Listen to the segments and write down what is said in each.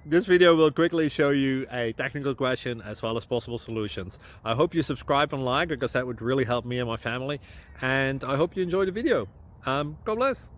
This video will quickly show you a technical question as well as possible solutions. I hope you subscribe and like because that would really help me and my family. And I hope you enjoy the video. God bless.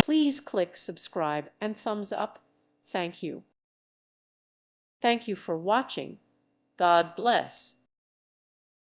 Please click subscribe and thumbs up. Thank you. Thank you for watching. God bless.